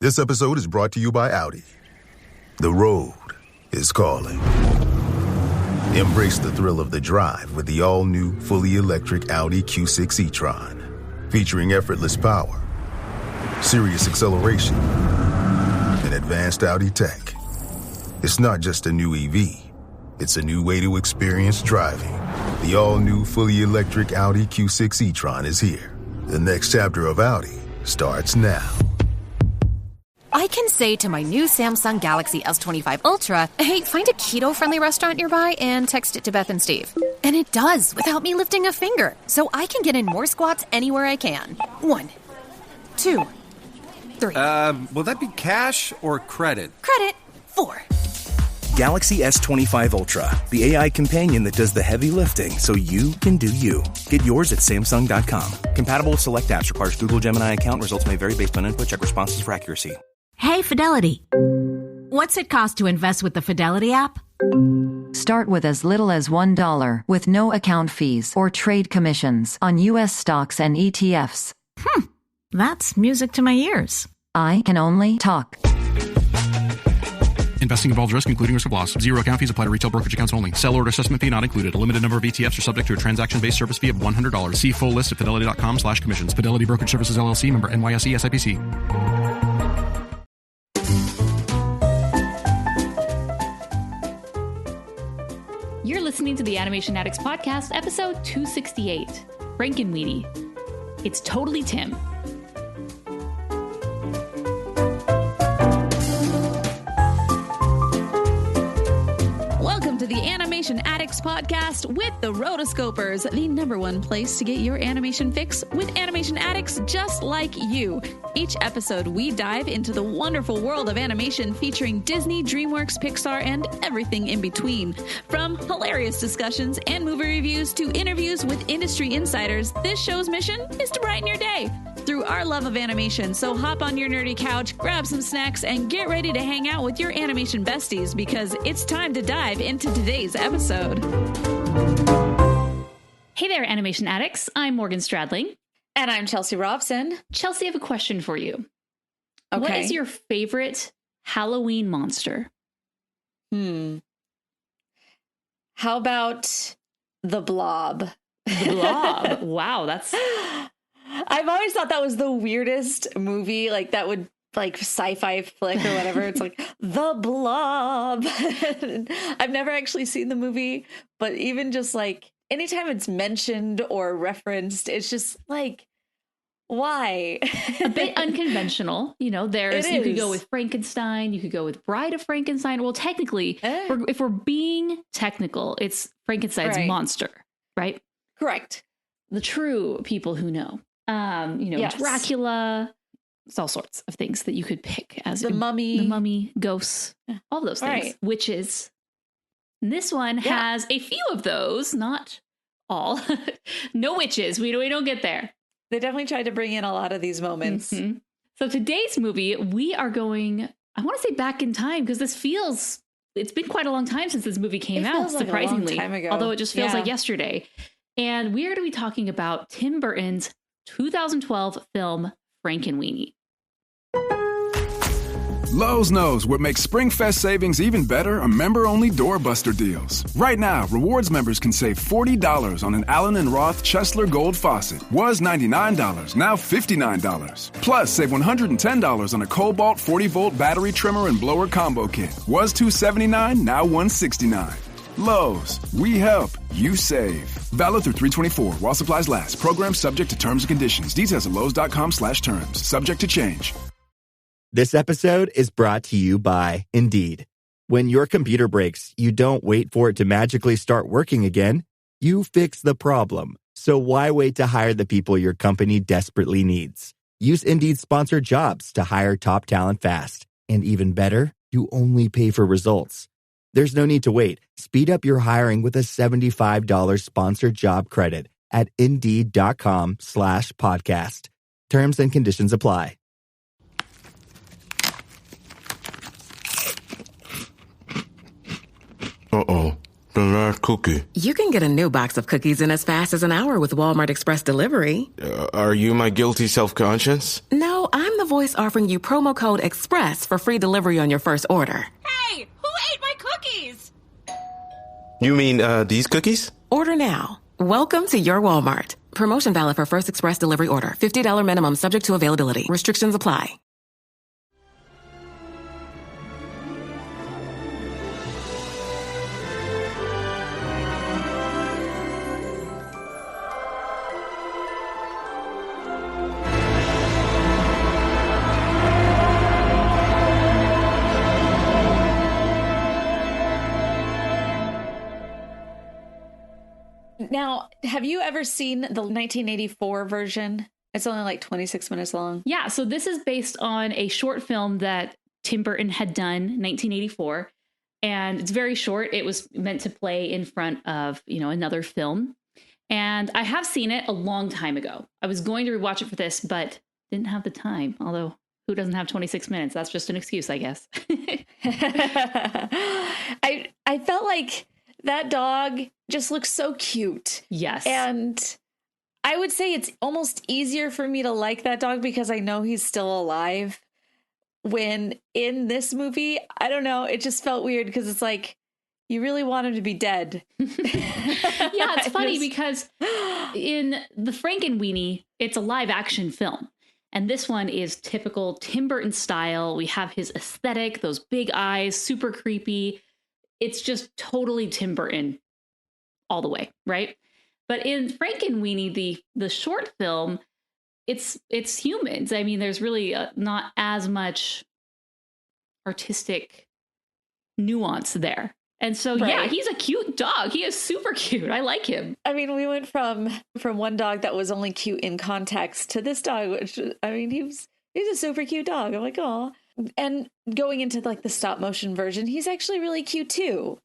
This episode is brought to you by Audi. The road is calling. Embrace the thrill of the drive with the all-new, fully electric Audi Q6 e-tron. Featuring effortless power, serious acceleration, and advanced Audi tech. It's not just a new EV. It's a new way to experience driving. The all-new, fully electric Audi Q6 e-tron is here. The next chapter of Audi starts now. I can say to my new Samsung Galaxy S25 Ultra, hey, find a keto-friendly restaurant nearby and text it to Beth and Steve. And it does, without me lifting a finger. So I can get in more squats anywhere I can. 1, 2, 3. Will that be cash or credit? Credit. 4. Galaxy S25 Ultra, the AI companion that does the heavy lifting so you can do you. Get yours at Samsung.com. Compatible with select apps. Requires Google Gemini account. Results may vary based on input. Check responses for accuracy. Hey, Fidelity. What's it cost to invest with the Fidelity app? Start with as little as $1 with no account fees or trade commissions on U.S. stocks and ETFs. That's music to my ears. I can only talk. Investing involves risk, including risk of loss. Zero account fees apply to retail brokerage accounts only. Sell order assessment fee not included. A limited number of ETFs are subject to a transaction-based service fee of $100. See full list at fidelity.com/commissions. Fidelity Brokerage Services, LLC, member NYSE, SIPC. You're listening to the Animation Addicts Podcast, episode 268, Frankenweenie. It's totally Tim. Welcome to the Animation Addicts Podcast with the Rotoscopers, the #1 place to get your animation fix with animation addicts just like you. Each episode, we dive into the wonderful world of animation featuring Disney, DreamWorks, Pixar, and everything in between. From hilarious discussions and movie reviews to interviews with industry insiders, this show's mission is to brighten your day through our love of animation. So hop on your nerdy couch, grab some snacks, and get ready to hang out with your animation besties because it's time to dive into today's episode. Hey there, animation addicts. I'm Morgan Stradling. And I'm Chelsea Robson. Chelsea, I have a question for you. Okay. What is your favorite Halloween monster? How about the Blob? The Blob. Wow, that's... I've always thought that was the weirdest movie, like that would like sci-fi flick or whatever. It's like the Blob. I've never actually seen the movie, but even just like anytime it's mentioned or referenced, it's just like, why? A bit unconventional. You know, you could go with Frankenstein, you could go with Bride of Frankenstein. Well, technically, if we're being technical, it's Frankenstein's monster, right? Correct. The true people who know. Yes. Dracula, it's all sorts of things that you could pick as the mummy, ghosts, all those things. Right. Witches. This one has a few of those, not all. No witches. We don't get there. They definitely tried to bring in a lot of these moments. Mm-hmm. So today's movie, we are going, I want to say back in time because it's been quite a long time since this movie came out, surprisingly. Like a long time ago. Although it just feels like yesterday. And we are going to be talking about Tim Burton's 2012 film, Frankenweenie. Lowe's knows what makes SpringFest savings even better are member-only doorbuster deals. Right now, rewards members can save $40 on an Allen & Roth Chesler Gold faucet. Was $99, now $59. Plus, save $110 on a Cobalt 40-volt battery trimmer and blower combo kit. Was $279, now $169. Lowe's, we help, you save. Valid through 3/24 while supplies last. Program subject to terms and conditions. Details at lowes.com/terms. Subject to change. This episode is brought to you by Indeed. When your computer breaks, you don't wait for it to magically start working again. You fix the problem. So why wait to hire the people your company desperately needs? Use Indeed's sponsored jobs to hire top talent fast. And even better, you only pay for results. There's no need to wait. Speed up your hiring with a $75 sponsored job credit at Indeed.com/podcast. Terms and conditions apply. Uh-oh. The last cookie. You can get a new box of cookies in as fast as an hour with Walmart Express Delivery. Are you my guilty self-conscience? No, I'm the voice offering you promo code EXPRESS for free delivery on your first order. Hey, who ate my cookies? You mean, these cookies? Order now. Welcome to your Walmart. Promotion valid for first express delivery order. $50 minimum subject to availability. Restrictions apply. Now, have you ever seen the 1984 version? It's only like 26 minutes long. Yeah, so this is based on a short film that Tim Burton had done in 1984. And it's very short. It was meant to play in front of, another film. And I have seen it a long time ago. I was going to rewatch it for this, but didn't have the time. Although, who doesn't have 26 minutes? That's just an excuse, I guess. I felt like that dog just looks so cute. Yes. And I would say it's almost easier for me to like that dog because I know he's still alive. When in this movie, I don't know, it just felt weird because it's like, you really want him to be dead. Yeah, it's funny because in the Frankenweenie, it's a live action film. And this one is typical Tim Burton style. We have his aesthetic, those big eyes, super creepy. It's just totally Tim Burton all the way, right? But in Frankenweenie, the short film, it's humans. I mean, there's really not as much artistic nuance there. And so, yeah, he's a cute dog. He is super cute. I like him. I mean, we went from one dog that was only cute in context to this dog, which, I mean, he's a super cute dog. I'm like, oh. And going into like the stop motion version, he's actually really cute too.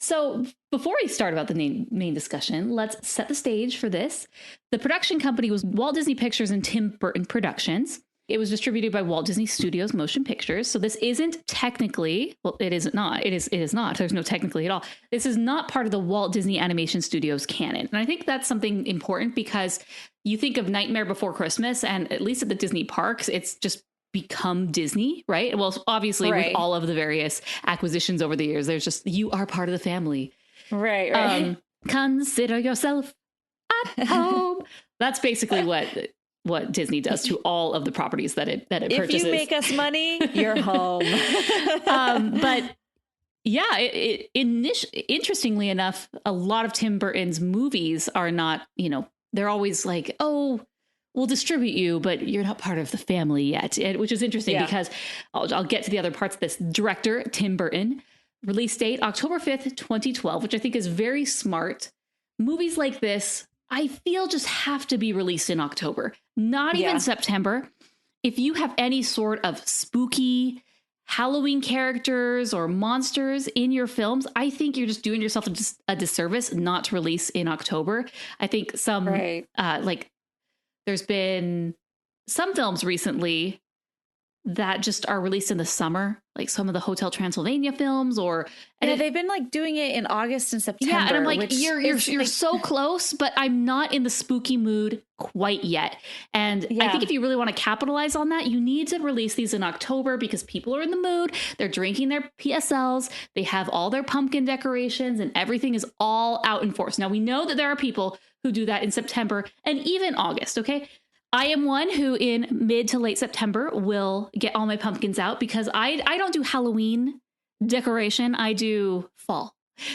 So before we start about the main discussion, let's set the stage for this. The production company was Walt Disney Pictures and Tim Burton Productions. It was distributed by Walt Disney Studios Motion Pictures. So this isn't technically, well, it is not. It is not. There's no technically at all. This is not part of the Walt Disney Animation Studios canon. And I think that's something important because you think of Nightmare Before Christmas, and at least at the Disney parks, it's just become Disney, right? Well, obviously with all of the various acquisitions over the years, there's just, you are part of the family. Right. Consider yourself at home. That's basically what Disney does to all of the properties that it purchases. If you make us money, you're home. But yeah, interestingly enough, a lot of Tim Burton's movies are not, they're always like, oh, we'll distribute you, but you're not part of the family yet, which is interesting because I'll get to the other parts of this. Director, Tim Burton. Release date, October 5th, 2012, which I think is very smart. Movies like this, I feel, just have to be released in October, not even September. If you have any sort of spooky Halloween characters or monsters in your films, I think you're just doing yourself a disservice not to release in October. I think some, there's been some films recently that just are released in the summer, like some of the Hotel Transylvania films, they've been like doing it in August and September. Yeah, and I'm like, you're so close, but I'm not in the spooky mood quite yet. And I think if you really want to capitalize on that, you need to release these in October because people are in the mood. They're drinking their PSLs. They have all their pumpkin decorations and everything is all out in force. Now, we know that there are people who do that in September and even August, okay? I am one who in mid to late September will get all my pumpkins out because I don't do Halloween decoration. I do fall.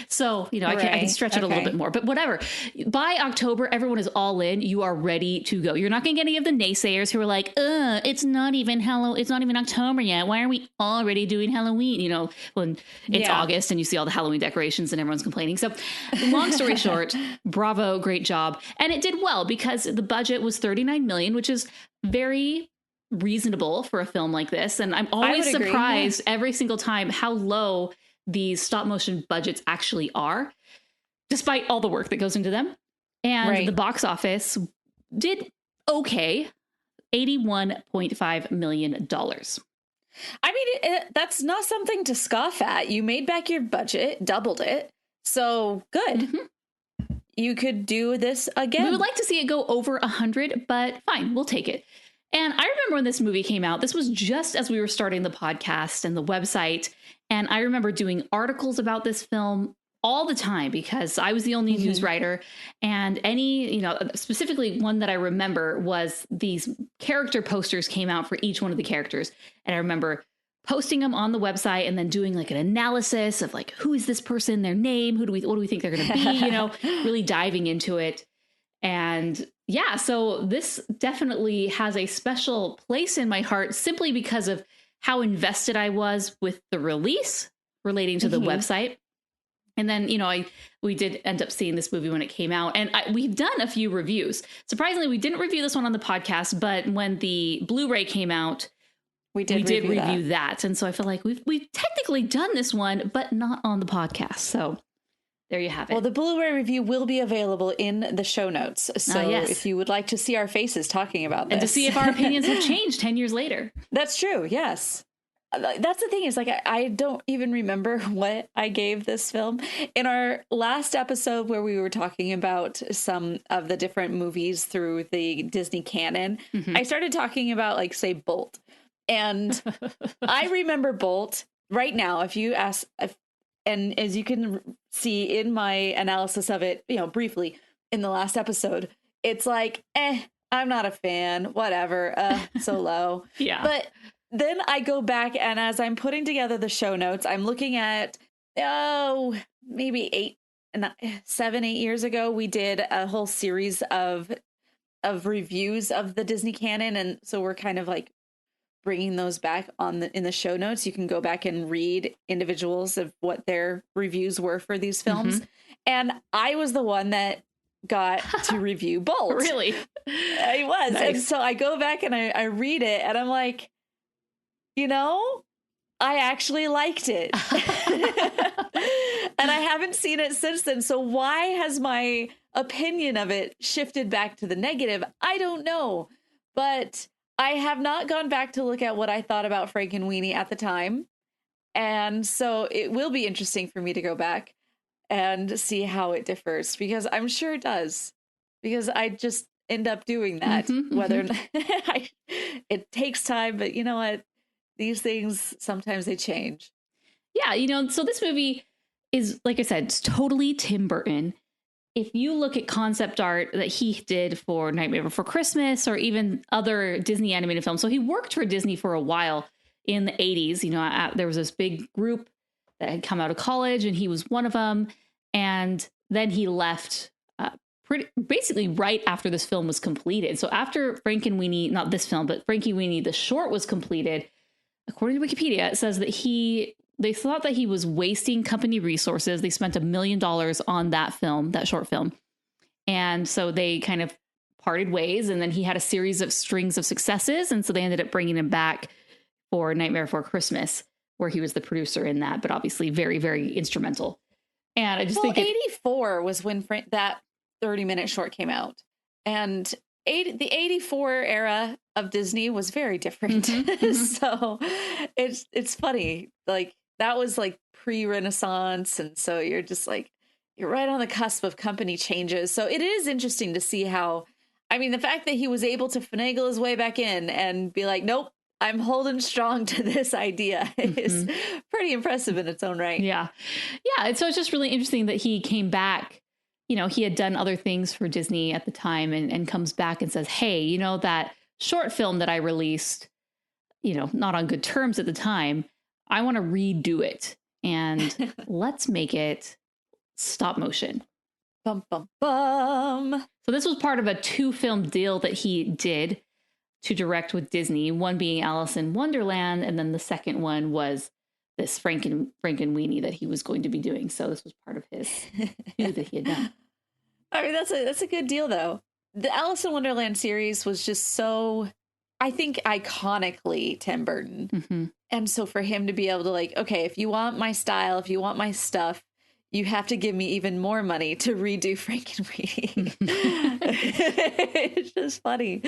So, I can stretch it a little bit more, but whatever. By October, everyone is all in. You are ready to go. You're not going to get any of the naysayers who are like, it's not even October yet. Why are we already doing Halloween? When it's August and you see all the Halloween decorations and everyone's complaining. So long story short, bravo, great job. And it did well because the budget was $39 million, which is very reasonable for a film like this. And I'm always surprised every single time how low these stop motion budgets actually are, despite all the work that goes into them. And the box office did okay, $81.5 million. I mean, that's not something to scoff at. You made back your budget, doubled it. So good. Mm-hmm. You could do this again. We would like to see it go over 100, but fine, we'll take it. And I remember when this movie came out, this was just as we were starting the podcast and the website. And I remember doing articles about this film all the time because I was the only news writer. And specifically one that I remember was these character posters came out for each one of the characters. And I remember posting them on the website and then doing like an analysis of like, who is this person, their name, what do we think they're going to be, really diving into it. And yeah, so this definitely has a special place in my heart simply because of how invested I was with the release relating to the website. And then, we did end up seeing this movie when it came out, and we've done a few reviews. Surprisingly, we didn't review this one on the podcast, but when the Blu-ray came out, we did review that. And so I feel like we've technically done this one, but not on the podcast. So there you have it. Well, the Blu-ray review will be available in the show notes. So if you would like to see our faces talking about this. And to see if our opinions have changed 10 years later. That's true. Yes. That's the thing is like, I don't even remember what I gave this film. In our last episode where we were talking about some of the different movies through the Disney canon, I started talking about like, say, Bolt. And I remember Bolt right now, if you ask, and as you can see in my analysis of it, briefly in the last episode, it's like, I'm not a fan, whatever, so low. Yeah. But then I go back and as I'm putting together the show notes, I'm looking at, maybe 7-8 years ago, we did a whole series of reviews of the Disney canon. And so we're kind of like bringing those back in the show notes. You can go back and read individuals of what their reviews were for these films. And I was the one that got to review Bolt. Really? I was. Nice. And so I go back and I read it and I'm like, I actually liked it. And I haven't seen it since then. So why has my opinion of it shifted back to the negative? I don't know. But I have not gone back to look at what I thought about Frankenweenie at the time. And so it will be interesting for me to go back and see how it differs, because I'm sure it does, because I just end up doing that, whether or not it takes time. But you know what? These things, sometimes they change. Yeah, so this movie is, like I said, it's totally Tim Burton. If you look at concept art that he did for Nightmare Before Christmas or even other Disney animated films, so he worked for Disney for a while in the 80s. There was this big group that had come out of college and he was one of them. And then he left basically right after this film was completed. So after Frankenweenie, not this film, but Frankenweenie, the short was completed, according to Wikipedia, it says that they thought that he was wasting company resources. They spent $1 million on that film, that short film. And so they kind of parted ways. And then he had a series of strings of successes. And so they ended up bringing him back for Nightmare Before Christmas, where he was the producer in that, but obviously very, very instrumental. And I just think 84 was when that 30-minute short came out. And the 84 era of Disney was very different. So it's funny. Like that was like pre-Renaissance. And so you're just like, you're right on the cusp of company changes. So it is interesting to see how, the fact that he was able to finagle his way back in and be like, nope, I'm holding strong to this idea is pretty impressive in its own right. Yeah. Yeah. And so it's just really interesting that he came back. He had done other things for Disney at the time and comes back and says, hey, that short film that I released, not on good terms at the time, I want to redo it and let's make it stop motion. Bum, bum, bum. So this was part of a 2-film deal that he did to direct with Disney, one being Alice in Wonderland, and then the second one was this Frankenweenie that he was going to be doing. So this was part of his two that he had done. That's a good deal, though. The Alice in Wonderland series was just so, I think, iconically Tim Burton. And so for him to be able to like, okay, if you want my style, if you want my stuff, you have to give me even more money to redo Frankenweenie. It's just funny.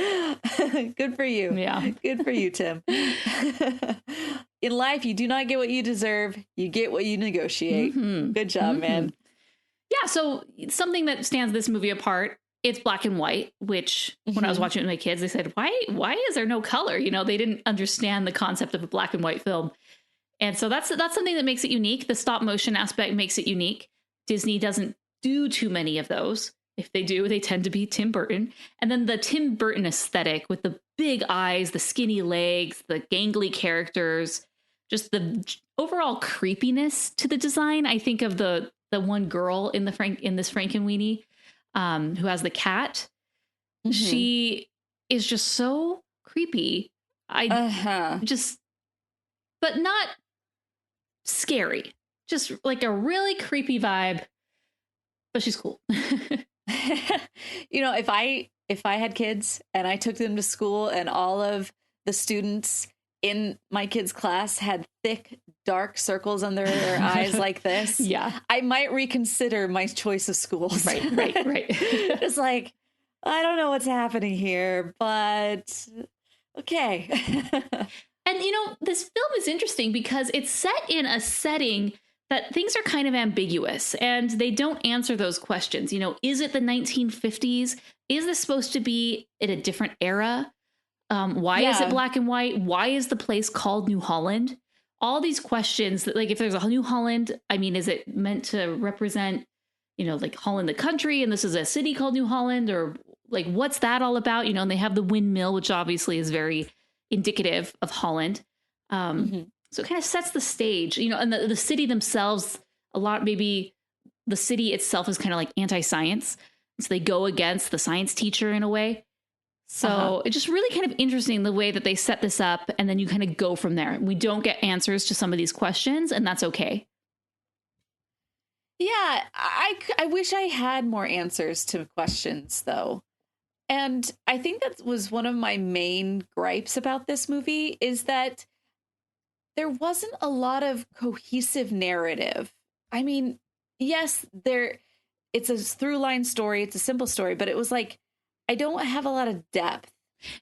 Good for you. Yeah. Good for you, Tim. In life, you do not get what you deserve. You get what you negotiate. Good job, man. Yeah. So something that stands this movie apart it's black and white, which when I was watching it with my kids, they said, why is there no color? You know, they didn't understand the concept of a black and white film. And so that's something that makes it unique. The stop motion aspect makes it unique. Disney doesn't do too many of those. If they do, they tend to be Tim Burton. And then the Tim Burton aesthetic with the big eyes, the skinny legs, the gangly characters, just the overall creepiness to the design. I think of the one girl in this Frankenweenie who has the cat. She is just so creepy. But not scary. Just like a really creepy vibe. But she's cool. You know, if I had kids and I took them to school and all of the students in my kids' class had thick, dark circles under their eyes like this, I might reconsider my choice of schools. Right. It's like, I don't know what's happening here, but okay. And, you know, this film is interesting because it's set in a setting that things are kind of ambiguous and they don't answer those questions. You know, is it the 1950s? Is this supposed to be in a different era? Why is it black and white? Why is the place called New Holland? All these questions that, like, if there's a New Holland, I mean, is it meant to represent, you know, like Holland, the country, and this is a city called New Holland, or like, what's that all about? You know, and they have the windmill, which obviously is very indicative of Holland. So it kind of sets the stage, you know, and the city themselves, a lot, maybe the city itself is kind of like anti-science. So they go against the science teacher in a way. So it's just really kind of interesting the way that they set this up. And then you kind of go from there. We don't get answers to some of these questions, and that's okay. Yeah, I wish I had more answers to questions, though. And I think that was one of my main gripes about this movie, is that there wasn't a lot of cohesive narrative. I mean, yes, it's a through line story. It's a simple story, but it was like, I don't have a lot of depth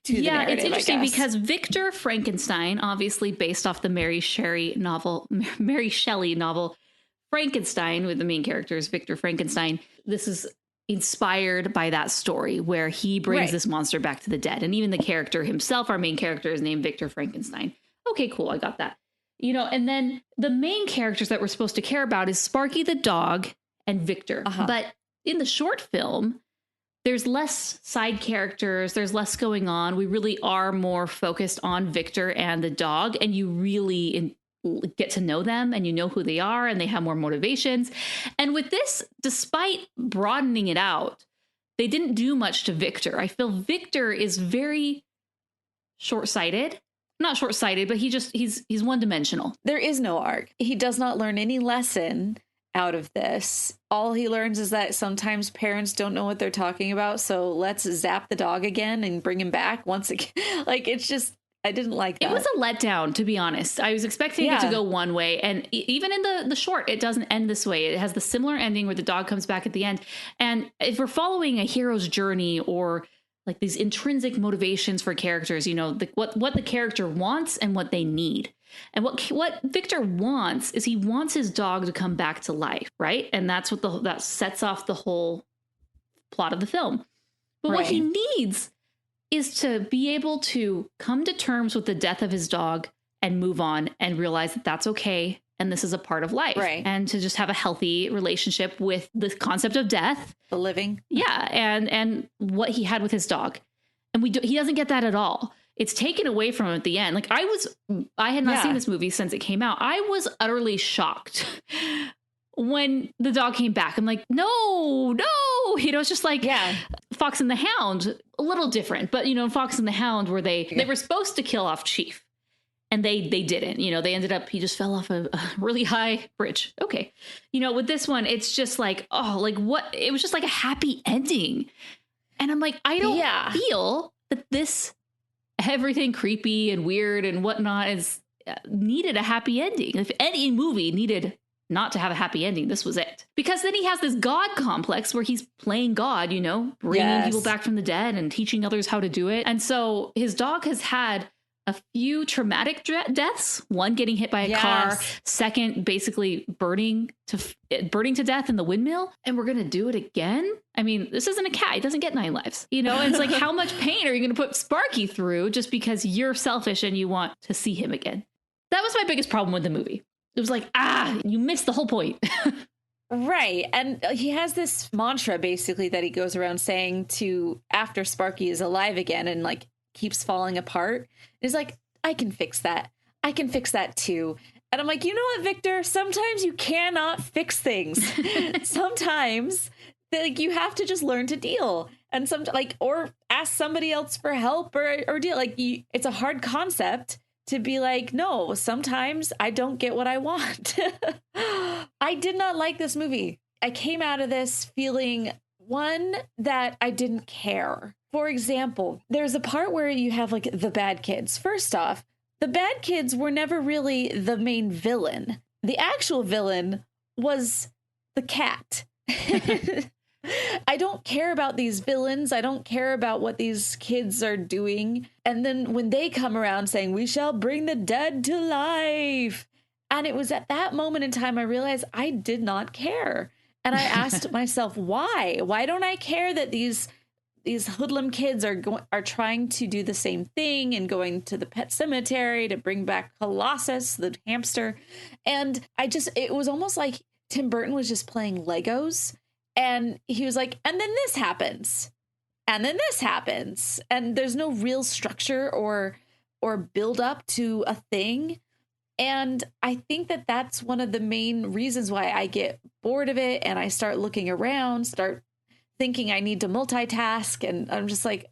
to the narrative. It's interesting because Victor Frankenstein, obviously based off the Mary Shelley novel, Frankenstein, with the main character is Victor Frankenstein. This is inspired by that story where he brings this monster back to the dead. And even the character himself, our main character, is named Victor Frankenstein. Okay, cool. I got that. You know, and then the main characters that we're supposed to care about is Sparky the dog and Victor. But in the short film, there's less side characters. There's less going on. We really are more focused on Victor and the dog, and you really get to know them and you know who they are and they have more motivations. And with this, despite broadening it out, they didn't do much to Victor. I feel Victor is very short-sighted. Not short-sighted, but he's one-dimensional. There is no arc. He does not learn any lesson out of this. All he learns is that sometimes parents don't know what they're talking about, so let's zap the dog again and bring him back once again. Like, it's just, I didn't like that. It was a letdown, to be honest. I was expecting it to go one way, and even in the short, it doesn't end this way. It has the similar ending where the dog comes back at the end. And if we're following a hero's journey or like these intrinsic motivations for characters, you know, what the character wants and what they need. And what Victor wants is he wants his dog to come back to life, right? And that's what that sets off the whole plot of the film. But what he needs is to be able to come to terms with the death of his dog and move on and realize that that's okay and this is a part of life. And to just have a healthy relationship with the concept of death. The living. Yeah, and what he had with his dog. And he doesn't get that at all. It's taken away from him at the end. Like, I had not seen this movie since it came out. I was utterly shocked when the dog came back. I'm like, no. You know, it's just like Fox and the Hound, a little different. But, you know, Fox and the Hound, where they were supposed to kill off Chief. And they didn't. You know, they ended up, he just fell off a really high bridge. Okay. You know, with this one, it's just like, oh, like what? It was just like a happy ending. And I'm like, I don't feel that this everything creepy and weird and whatnot is needed a happy ending. If any movie needed not to have a happy ending, this was it. Because then he has this God complex where he's playing God, you know, bringing people back from the dead and teaching others how to do it. And so his dog has had a few traumatic deaths. One getting hit by a car. Second, basically burning to death in the windmill. And we're going to do it again. I mean, this isn't a cat. It doesn't get 9 lives. You know, it's like, how much pain are you going to put Sparky through just because you're selfish and you want to see him again? That was my biggest problem with the movie. It was like, you missed the whole point. Right. And he has this mantra basically that he goes around saying to after Sparky is alive again and like keeps falling apart. He's like, I can fix that. I can fix that too. And I'm like, you know what, Victor? Sometimes you cannot fix things. Sometimes like you have to just learn to deal and or ask somebody else for help or deal. Like it's a hard concept to be like, no, sometimes I don't get what I want. I did not like this movie. I came out of this feeling, one, that I didn't care. For example, there's a part where you have like the bad kids. First off, the bad kids were never really the main villain. The actual villain was the cat. I don't care about these villains. I don't care about what these kids are doing. And then when they come around saying, we shall bring the dead to life. And it was at that moment in time, I realized I did not care. And I asked myself, why? Why don't I care that these hoodlum kids are trying to do the same thing and going to the pet cemetery to bring back Colossus, the hamster? And it was almost like Tim Burton was just playing Legos. And he was like, and then this happens. And then this happens. And there's no real structure or build up to a thing. And I think that that's one of the main reasons why I get bored of it. And I start looking around, start thinking I need to multitask. And I'm just like,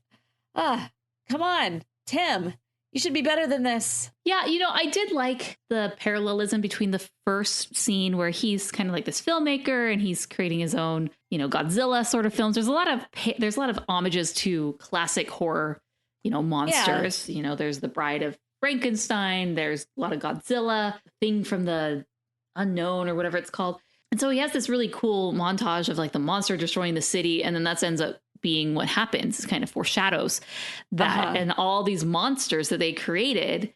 come on, Tim. You should be better than this. Yeah, you know, I did like the parallelism between the first scene where he's kind of like this filmmaker and he's creating his own, you know, Godzilla sort of films. There's a lot of homages to classic horror, you know, monsters. Yeah. You know, there's the Bride of Frankenstein. There's a lot of Godzilla, Thing from the Unknown or whatever it's called. And so he has this really cool montage of like the monster destroying the city. And then that ends up being what happens. It kind of foreshadows that. And all these monsters that they created,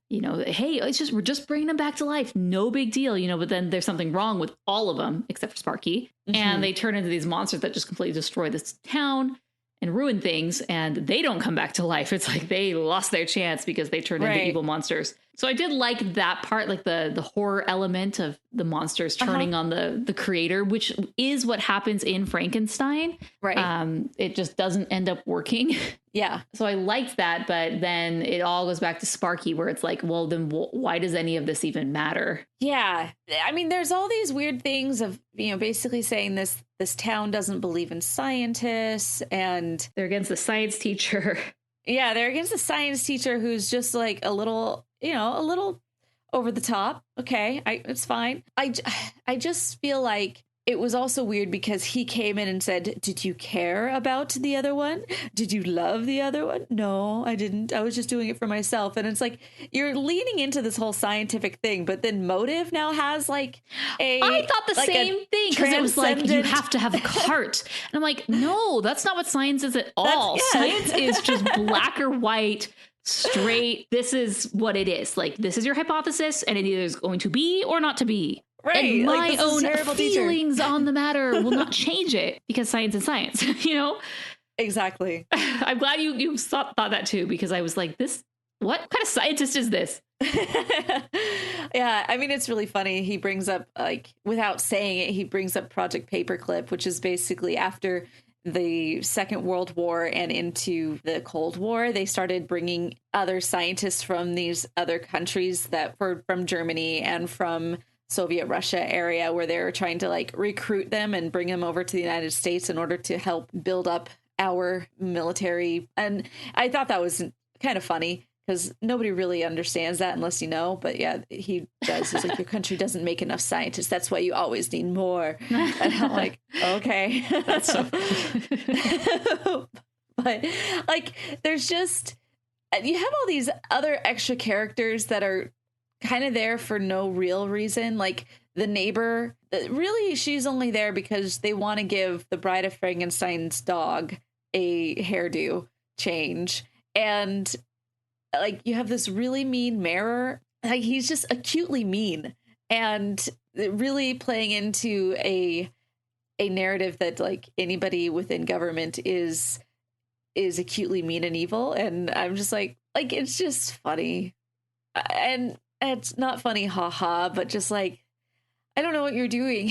you know, hey, we're just bringing them back to life. No big deal, you know, but then there's something wrong with all of them except for Sparky. Mm-hmm. And they turn into these monsters that just completely destroy this town and ruin things. And they don't come back to life. It's like they lost their chance because they turned into evil monsters. So I did like that part, like the horror element of the monsters turning on the creator, which is what happens in Frankenstein. Right. It just doesn't end up working. Yeah. So I liked that. But then it all goes back to Sparky, where it's like, well, then why does any of this even matter? Yeah. I mean, there's all these weird things of, you know, basically saying this town doesn't believe in scientists and they're against the science teacher. Yeah, they're against the science teacher who's just like a little over the top. Okay, it's fine. I just feel like it was also weird because he came in and said, did you care about the other one? Did you love the other one? No, I didn't. I was just doing it for myself. And it's like, you're leaning into this whole scientific thing, but then Motive now has like I thought the same thing, because it was like, you have to have a cart. And I'm like, no, that's not what science is at all. Science is just black or white, straight. This is what it is. Like, this is your hypothesis, and it either is going to be or not to be. Right. And my own feelings on the matter will not change it, because science is science, you know? Exactly. I'm glad you thought that too, because I was like, what kind of scientist is this? Yeah, I mean, it's really funny. He brings up, like, without saying it, he brings up Project Paperclip, which is basically after the Second World War and into the Cold War, they started bringing other scientists from these other countries that were from Germany and from Soviet Russia area, where they were trying to like recruit them and bring them over to the United States in order to help build up our military. And I thought that was kind of funny, because nobody really understands that unless you know. But yeah, he does. He's like, your country doesn't make enough scientists. That's why you always need more. And I'm like, okay. That's so funny. But like, there's just, you have all these other extra characters that are kind of there for no real reason. Like the neighbor, really, she's only there because they want to give the Bride of Frankenstein's dog a hairdo change. And like you have this really mean mayor. Like he's just acutely mean, and really playing into a narrative that like anybody within government is acutely mean and evil. And I'm just like it's just funny, and it's not funny haha, but just like I don't know what you're doing,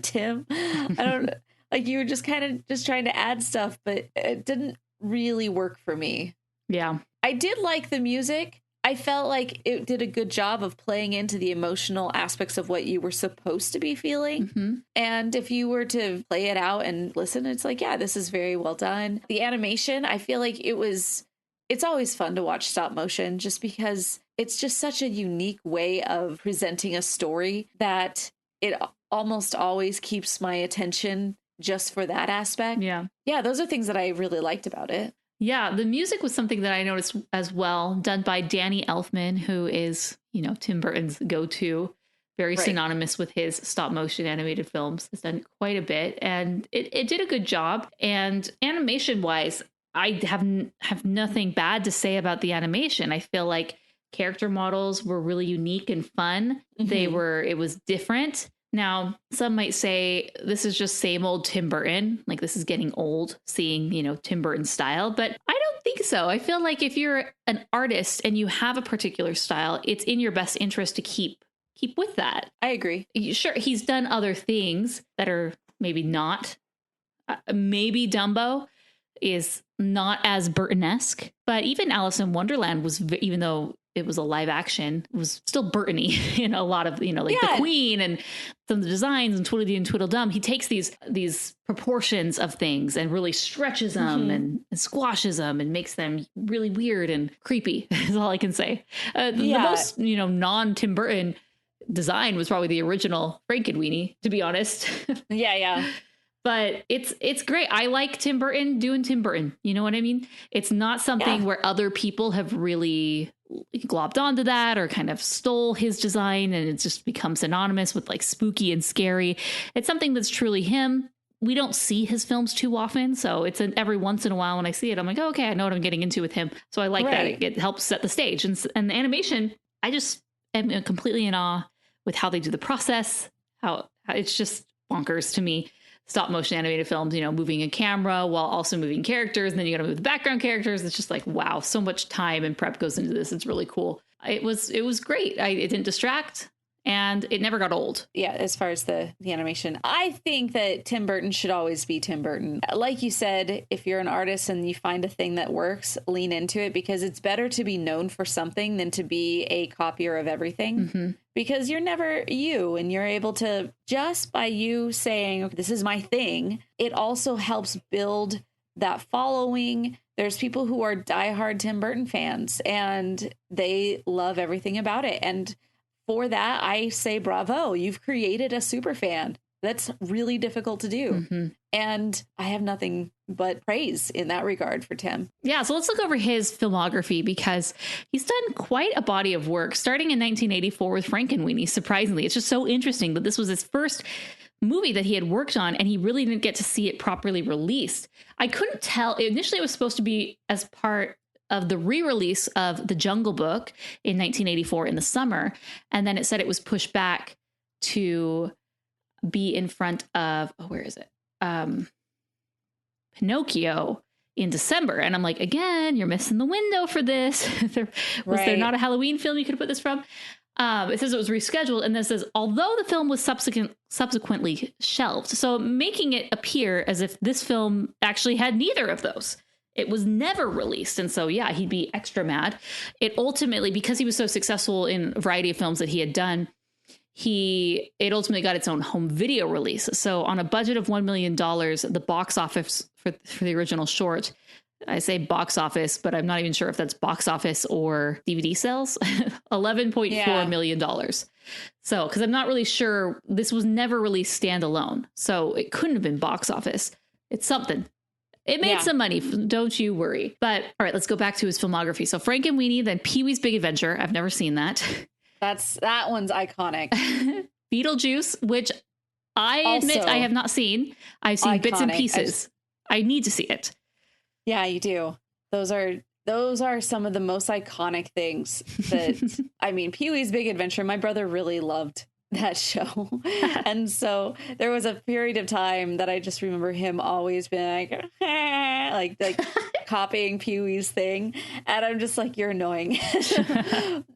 Tim. I don't like you were just kind of just trying to add stuff, but it didn't really work for me. Yeah. I did like the music. I felt like it did a good job of playing into the emotional aspects of what you were supposed to be feeling. Mm-hmm. And if you were to play it out and listen, it's like, yeah, this is very well done. The animation, I feel like it's always fun to watch stop motion just because it's just such a unique way of presenting a story that it almost always keeps my attention just for that aspect. Yeah. Yeah, those are things that I really liked about it. Yeah, the music was something that I noticed as well, done by Danny Elfman, who is, Tim Burton's go-to, very synonymous with his stop motion animated films. Has done quite a bit, and it did a good job. And animation wise, I have nothing bad to say about the animation. I feel like character models were really unique and fun. Mm-hmm. It was different. Now, some might say this is just same old Tim Burton, like this is getting old seeing, Tim Burton style, but I don't think so. I feel like if you're an artist and you have a particular style, it's in your best interest to keep with that. I agree. Sure, he's done other things that are maybe not. Maybe Dumbo is not as Burton-esque, but even Alice in Wonderland was, even though it was a live action, it was still Burton-y in a lot of, the Queen and some of the designs and Tweedledee and Tweedledum. He takes these proportions of things and really stretches them and squashes them and makes them really weird and creepy is all I can say. The most, non-Tim Burton design was probably the original Frankenweenie, to be honest. Yeah. But it's great. I like Tim Burton doing Tim Burton. You know what I mean? It's not something where other people have really globbed onto that or kind of stole his design and it's just become synonymous with like spooky and scary. It's something that's truly him. We don't see his films too often. So it's every once in a while when I see it, I'm like, oh, okay, I know what I'm getting into with him. So I like that. It helps set the stage. And the animation, I just am completely in awe with how they do the process, how it's just bonkers to me. Stop motion animated films, moving a camera while also moving characters. And then you got to move the background characters. It's just like, wow, so much time and prep goes into this. It's really cool. It was great. It didn't distract and it never got old. Yeah. As far as the animation, I think that Tim Burton should always be Tim Burton. Like you said, if you're an artist and you find a thing that works, lean into it because it's better to be known for something than to be a copier of everything. Mm-hmm. Because you're never you and you're able to, just by you saying, this is my thing, it also helps build that following. There's people who are diehard Tim Burton fans and they love everything about it. And for that, I say, bravo, you've created a super fan. That's really difficult to do. Mm-hmm. And I have nothing but praise in that regard for Tim. Yeah, so let's look over his filmography because he's done quite a body of work starting in 1984 with Frankenweenie. Surprisingly, it's just so interesting that this was his first movie that he had worked on and he really didn't get to see it properly released. I couldn't tell. Initially, it was supposed to be as part of the re-release of The Jungle Book in 1984 in the summer. And then it said it was pushed back to be in front of, where is it? Pinocchio in December. And I'm like, again, you're missing the window for this. Was there not a Halloween film you could put this from? It says it was rescheduled. And then it says, although the film was subsequently shelved. So making it appear as if this film actually had neither of those. It was never released. And so, yeah, he'd be extra mad. It ultimately, because he was so successful in a variety of films that he had done, it ultimately got its own home video release. So on a budget of $1 million, the box office for the original short, I say box office, but I'm not even sure if that's box office or DVD sales, $11.4 million. So, because I'm not really sure, this was never released standalone. So it couldn't have been box office. It's something. It made some money. Don't you worry. But all right, let's go back to his filmography. So Frankenweenie, then Pee-wee's Big Adventure. I've never seen that. That one's iconic. Beetlejuice, which I admit I have not seen. I've seen bits and pieces. I need to see it. Yeah, you do. Those are those are some of the most iconic things that, I mean, Pee-wee's Big Adventure, my brother really loved that show. And so there was a period of time that I just remember him always being like copying Pee-wee's thing. And I'm just like, you're annoying.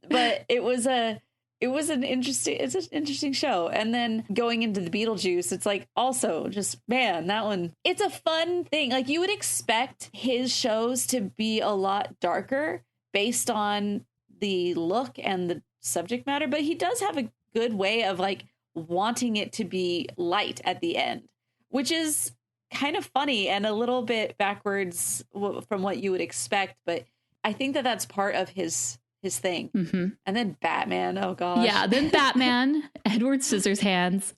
But it's an interesting show. And then going into the Beetlejuice, it's like also just, man, that one, it's a fun thing. Like you would expect his shows to be a lot darker based on the look and the subject matter, but he does have a good way of like wanting it to be light at the end, which is kind of funny and a little bit backwards from what you would expect. But I think that that's part of his thing. Mm-hmm. And then Batman. Oh gosh. Yeah. Then Batman, Edward Scissorhands.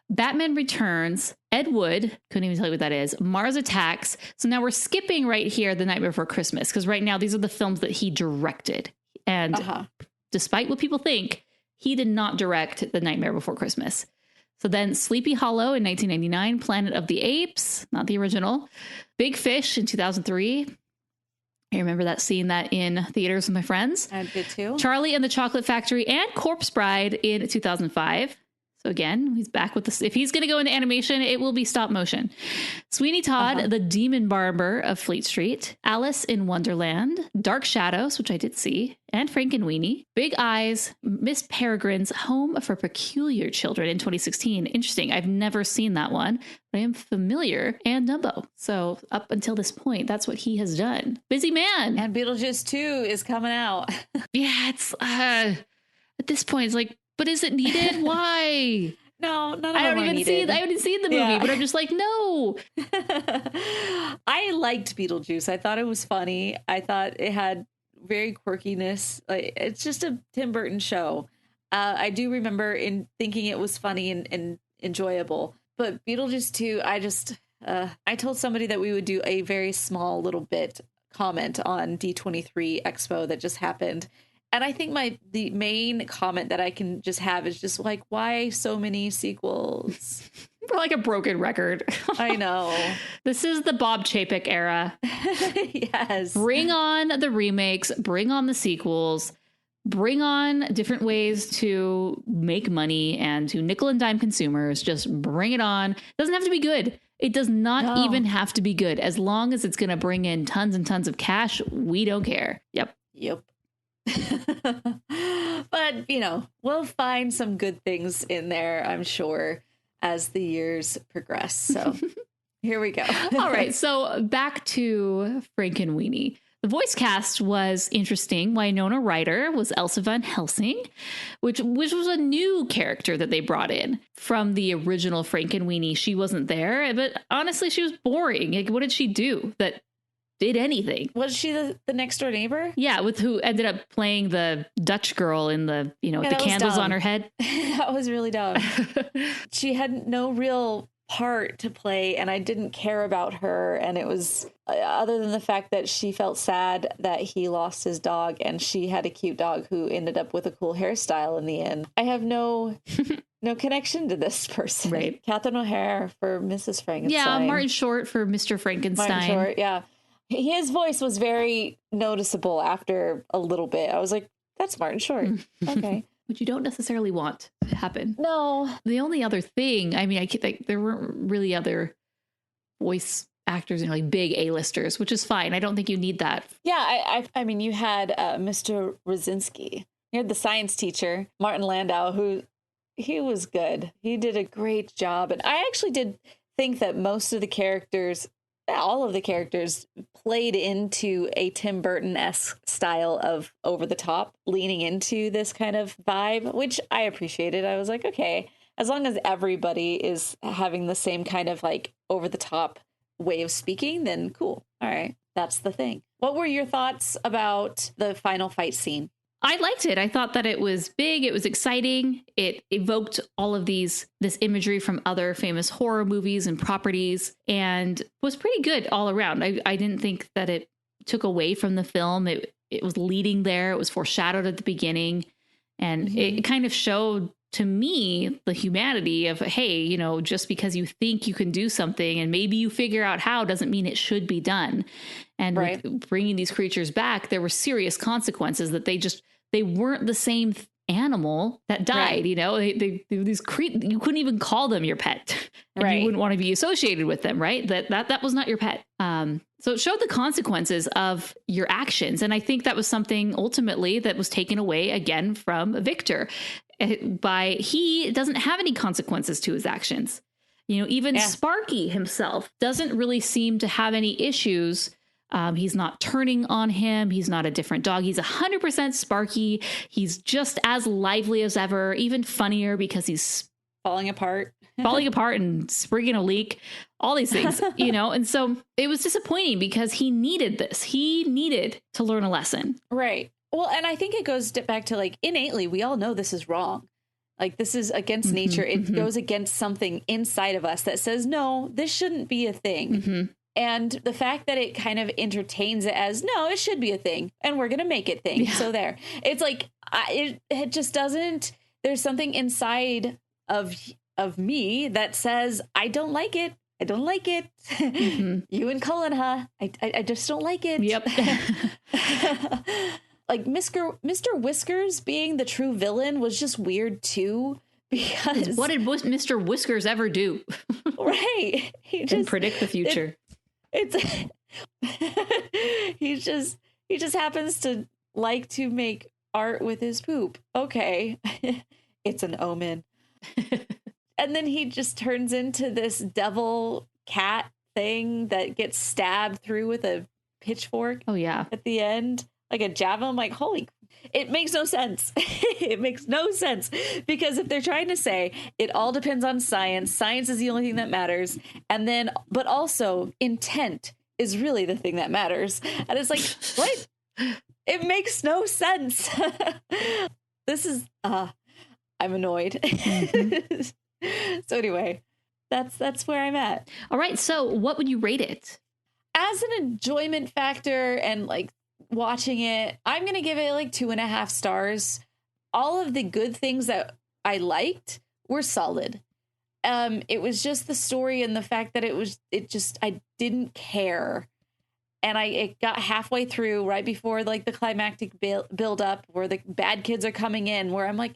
Batman Returns. Ed Wood. Couldn't even tell you what that is. Mars Attacks. So now we're skipping right here The Night Before Christmas. Because right now these are the films that he directed. And despite what people think, he did not direct The Nightmare Before Christmas. So then Sleepy Hollow in 1999, Planet of the Apes, not the original. Big Fish in 2003. I remember seeing that in theaters with my friends. I did too. Charlie and the Chocolate Factory and Corpse Bride in 2005. So again, he's back with this. If he's going to go into animation, it will be stop motion. Sweeney Todd, The Demon Barber of Fleet Street, Alice in Wonderland, Dark Shadows, which I did see, and Frankenweenie, Big Eyes, Miss Peregrine's Home for Peculiar Children in 2016. Interesting. I've never seen that one, but I am familiar, and Dumbo. So up until this point, that's what he has done. Busy man. And Beetlejuice 2 is coming out. Yeah, it's at this point, it's like, but is it needed? Why? No, none of them I haven't even seen the movie, but I'm just like, no. I liked Beetlejuice. I thought it was funny. I thought it had very quirkiness. Like, it's just a Tim Burton show. I do remember thinking it was funny and enjoyable. But Beetlejuice 2, I told somebody that we would do a very small little bit comment on D23 Expo that just happened. And I think the main comment that I can just have is just like, why so many sequels? We're like a broken record. I know. This is the Bob Chapek era. Yes. Bring on the remakes, bring on the sequels, bring on different ways to make money and to nickel and dime consumers. Just bring it on. It doesn't have to be good. It does not even have to be good. As long as it's going to bring in tons and tons of cash, we don't care. Yep. But, we'll find some good things in there, I'm sure, as the years progress. So here we go. All right. So back to Frankenweenie. The voice cast was interesting. Winona Ryder was Elsa Van Helsing, which was a new character that they brought in from the original Frankenweenie. She wasn't there, but honestly, she was boring. Like, what did she do that did anything? Was she the next door neighbor? Yeah, with who ended up playing the Dutch girl in the, with the candles on her head. That was really dumb. She had no real part to play, and I didn't care about her. And it was, other than the fact that she felt sad that he lost his dog, and she had a cute dog who ended up with a cool hairstyle in the end. I have no connection to this person. Right. Catherine O'Hara for Mrs. Frankenstein. Yeah, Martin Short for Mr. Frankenstein. Martin Short, yeah. His voice was very noticeable after a little bit. I was like, that's Martin Short. Okay. Which you don't necessarily want to happen. No. The only other thing, there weren't really other voice actors, like big A-listers, which is fine. I don't think you need that. Yeah, I mean, you had Mr. Rosinski. You had the science teacher, Martin Landau, he was good. He did a great job. And I actually did think that all of the characters played into a Tim Burton-esque style of over the top, leaning into this kind of vibe, which I appreciated. I was like, okay, as long as everybody is having the same kind of like over the top way of speaking, then cool. All right. That's the thing. What were your thoughts about the final fight scene? I liked it. I thought that it was big. It was exciting. It evoked all of this imagery from other famous horror movies and properties, and was pretty good all around. I didn't think that it took away from the film. It was leading there. It was foreshadowed at the beginning, and it kind of showed to me the humanity of, hey, just because you think you can do something and maybe you figure out how doesn't mean it should be done. And Right. with bringing these creatures back, there were serious consequences that they weren't the same animal that died. Right. You know, they these you couldn't even call them your pet, and Right. you wouldn't want to be associated with them, right? That was not your pet. So it showed the consequences of your actions, and I think that was something ultimately that was taken away again from Victor. He doesn't have any consequences to his actions. You know, even Sparky himself doesn't really seem to have any issues. He's not turning on him. He's not a different dog. He's 100% Sparky. He's just as lively as ever, even funnier because he's falling apart and springing a leak, all these things, you know? And so it was disappointing because he needed this. He needed to learn a lesson. Right. Well, and I think it goes back to like innately, we all know this is wrong. Like this is against nature. It goes against something inside of us that says, no, this shouldn't be a thing. And the fact that it kind of entertains it as, no, it should be a thing and we're going to make it thing. Yeah. So there, it's like, it just doesn't, there's something inside of me that says, I don't like it. I don't like it. You and Cullen, huh? I just don't like it. Yep. Like Mr. Whiskers being the true villain was just weird too. Because what did Mr. Whiskers ever do? Right. He just predict the future. He just happens to like to make art with his poop. Okay. It's an omen. And then he just turns into this devil cat thing that gets stabbed through with a pitchfork. Oh yeah. At the end, like a javelin. I'm like, holy, it makes no sense. It makes no sense because if they're trying to say it all depends on science is the only thing that matters. And then, but also intent is really the thing that matters. And it's like, what? It makes no sense. This is, I'm annoyed. So anyway, that's where I'm at. All right. So what would you rate it? As an enjoyment factor and like watching it, I'm going to give it like 2.5 stars. All of the good things that I liked were solid. It was just the story and the fact that I didn't care. And it got halfway through right before like the climactic build up where the bad kids are coming in, where I'm like,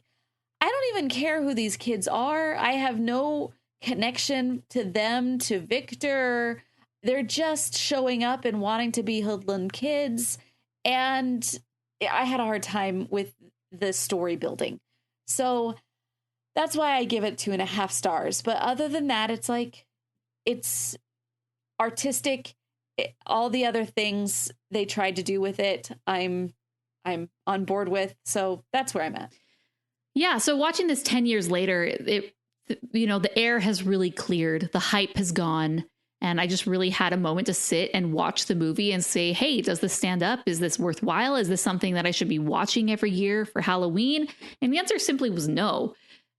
I don't even care who these kids are. I have no connection to them, to Victor. They're just showing up and wanting to be hoodlum kids. And I had a hard time with the story building. So that's why I give it 2.5 stars. But other than that, it's like, it's artistic. All the other things they tried to do with it, I'm on board with. So that's where I'm at. Yeah. So watching this 10 years later, the air has really cleared. The hype has gone. And I just really had a moment to sit and watch the movie and say, hey, does this stand up? Is this worthwhile? Is this something that I should be watching every year for Halloween? And the answer simply was no.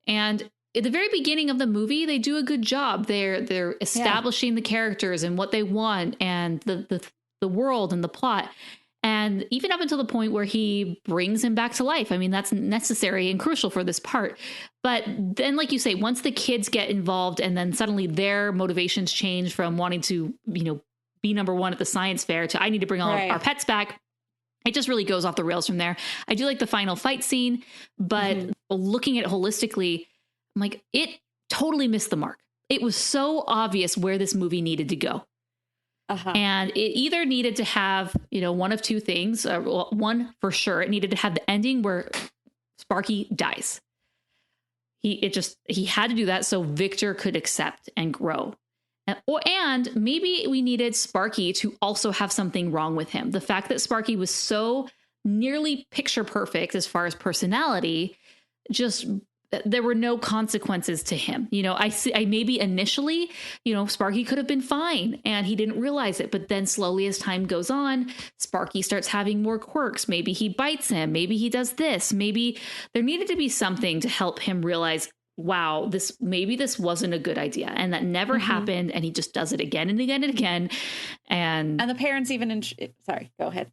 And at the very beginning of the movie, they do a good job. They're establishing the characters and what they want and the world and the plot. And even up until the point where he brings him back to life. I mean, that's necessary and crucial for this part. But then, like you say, once the kids get involved and then suddenly their motivations change from wanting to, be number one at the science fair to I need to bring all our pets back. It just really goes off the rails from there. I do like the final fight scene, but looking at it holistically, I'm like, it totally missed the mark. It was so obvious where this movie needed to go. And it either needed to have, one of two things. One for sure, it needed to have the ending where Sparky dies. He had to do that so Victor could accept and grow. And maybe we needed Sparky to also have something wrong with him. The fact that Sparky was so nearly picture perfect as far as personality, there were no consequences to him. I maybe initially, Sparky could have been fine and he didn't realize it. But then slowly as time goes on, Sparky starts having more quirks. Maybe he bites him. Maybe he does this. Maybe there needed to be something to help him realize wow, maybe this wasn't a good idea. And that never happened. And he just does it again and again and again. And the parents even, sorry, go ahead.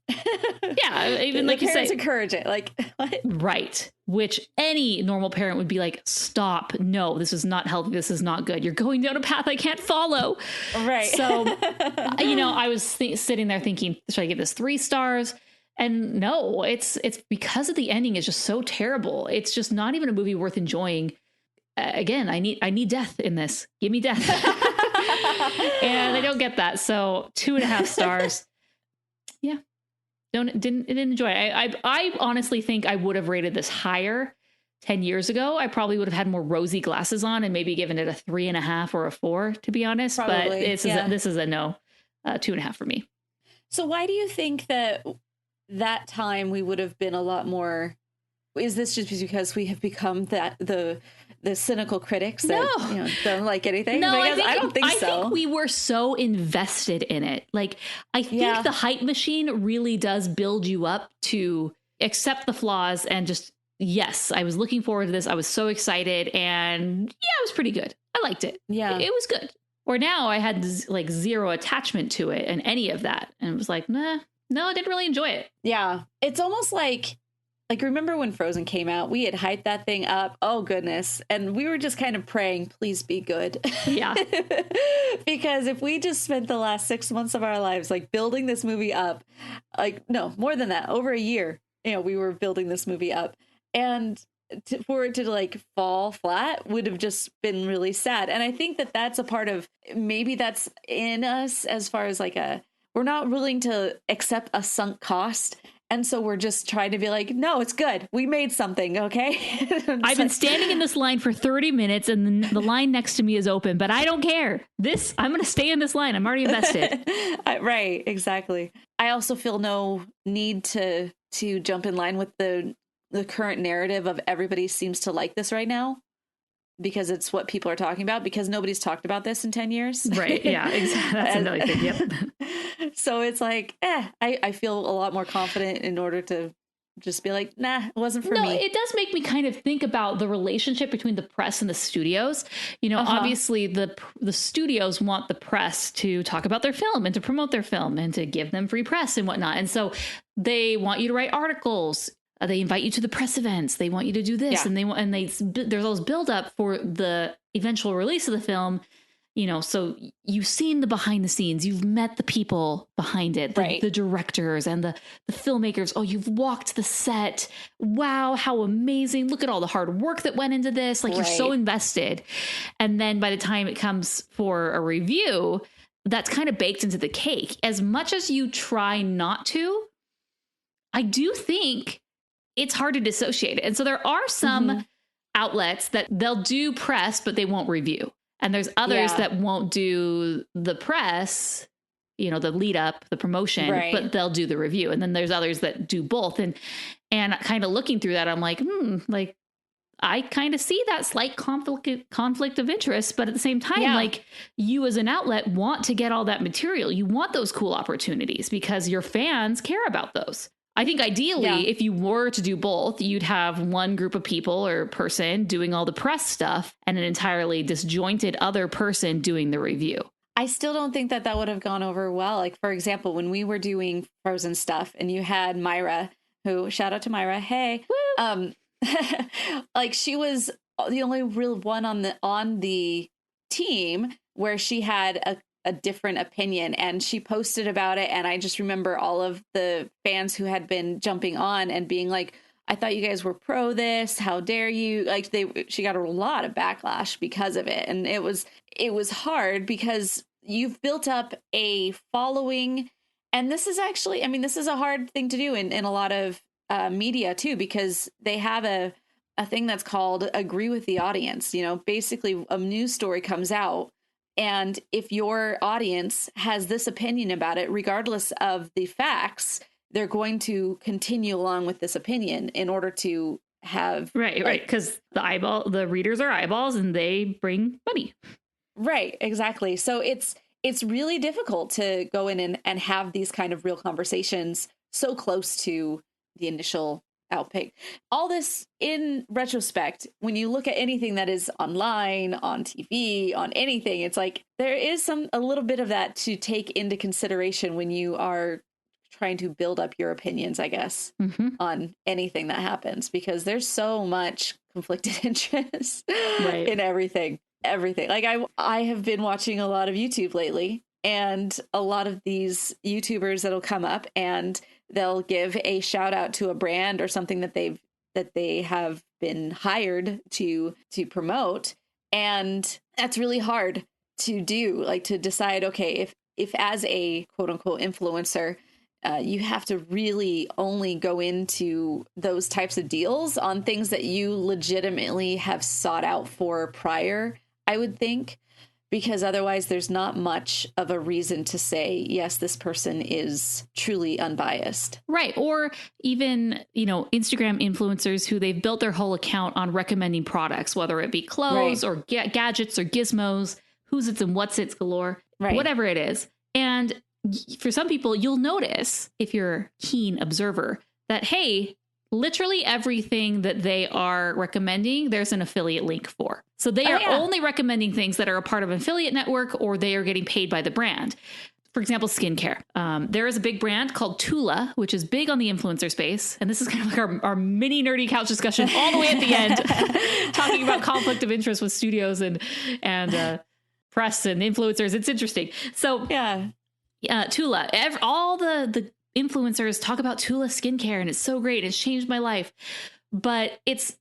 Yeah. Even like you say, encourage it. Like, what? Right. Which any normal parent would be like, stop. No, this is not healthy. This is not good. You're going down a path I can't follow. Right. So, I was sitting there thinking, should I give this 3 stars? And no, it's because of the ending is just so terrible. It's just not even a movie worth enjoying. Again, I need death in this. Give me death. And I don't get that. So 2.5 stars. Yeah. Didn't enjoy it. I honestly think I would have rated this higher 10 years ago. I probably would have had more rosy glasses on and maybe given it a 3.5 or a 4, to be honest. Probably, but this is a no, 2.5 for me. So why do you think that time we would have been a lot more? Is this just because we have become the cynical critics that don't like anything? No, I don't think so. I think we were so invested in it. Like, I think the hype machine really does build you up to accept the flaws and just, yes, I was looking forward to this. I was so excited, and it was pretty good. I liked it. Yeah, it was good. Or now I had like zero attachment to it and any of that, and it was like, no, I didn't really enjoy it. Yeah, it's almost like remember when Frozen came out, we had hyped that thing up. Oh goodness. And we were just kind of praying, please be good. Yeah. Because if we just spent the last 6 months of our lives, like building this movie up, like, no, more than that, over a year, we were building this movie up, and for it to like fall flat would have just been really sad. And I think that that's a part of, maybe that's in us, as far as like we're not willing to accept a sunk cost. And so we're just trying to be like, no, it's good. We made something. Okay. I've been standing in this line for 30 minutes and the line next to me is open, but I don't care. I'm going to stay in this line. I'm already invested. Right. Exactly. I also feel no need to jump in line with the current narrative of everybody seems to like this right now, because it's what people are talking about, because nobody's talked about this in 10 years. Right. Yeah, exactly. That's another thing. Yep. So it's like, I feel a lot more confident in order to just be like, nah, it wasn't for me. No, it does make me kind of think about the relationship between the press and the studios. Obviously the studios want the press to talk about their film and to promote their film and to give them free press and whatnot. And so they want you to write articles. They invite you to the press events. They want you to do this, and there's those build up for the eventual release of the film. So you've seen the behind the scenes. You've met the people behind it, the directors and the filmmakers. Oh, you've walked the set. Wow, how amazing! Look at all the hard work that went into this. Like, you're so invested, and then by the time it comes for a review, that's kind of baked into the cake. As much as you try not to, I do think it's hard to dissociate it. And so there are some outlets that they'll do press, but they won't review. And there's others that won't do the press, the lead up, the promotion, but they'll do the review. And then there's others that do both. And kind of looking through that, I'm like, I kind of see that slight conflict of interest. But at the same time, like, you as an outlet want to get all that material. You want those cool opportunities because your fans care about those. I think ideally, if you were to do both, you'd have one group of people or person doing all the press stuff and an entirely disjointed other person doing the review. I still don't think that would have gone over well. Like, for example, when we were doing Frozen stuff and you had Myra, who, shout out to Myra, hey, like, she was the only real one on the team where she had a different opinion, and she posted about it. And I just remember all of the fans who had been jumping on and being like, I thought you guys were pro this. How dare you? Like, she got a lot of backlash because of it. And it was hard because you've built up a following. And this is actually, this is a hard thing to do in a lot of media too, because they have a thing that's called agree with the audience. Basically a news story comes out, and if your audience has this opinion about it, regardless of the facts, they're going to continue along with this opinion in order to have right. Because the readers are eyeballs and they bring money. Right. Exactly. So it's really difficult to go in and have these kind of real conversations so close to the initial outpicked. All this in retrospect, when you look at anything that is online, on TV, on anything, it's like there is a little bit of that to take into consideration when you are trying to build up your opinions, I guess, on anything that happens, because there's so much conflicted interest in everything. Like I have been watching a lot of YouTube lately, and a lot of these YouTubers that'll come up and they'll give a shout out to a brand or something that they have been hired to promote. And that's really hard to do, like to decide, okay, if as a quote unquote influencer, you have to really only go into those types of deals on things that you legitimately have sought out for prior, I would think, because otherwise there's not much of a reason to say, yes, this person is truly unbiased. Right. Or even, Instagram influencers who they've built their whole account on recommending products, whether it be clothes or gadgets or gizmos, who's it's and what's it's galore, whatever it is. And for some people, you'll notice, if you're a keen observer, that, hey, literally everything that they are recommending, there's an affiliate link for. So they are only recommending things that are a part of an affiliate network, or they are getting paid by the brand. For example, skincare. There is a big brand called Tula, which is big on the influencer space. And this is kind of like our mini nerdy couch discussion all the way at the end, talking about conflict of interest with studios and press and influencers. It's interesting. So Tula, all the influencers talk about Tula skincare, and it's so great. It's changed my life. But it's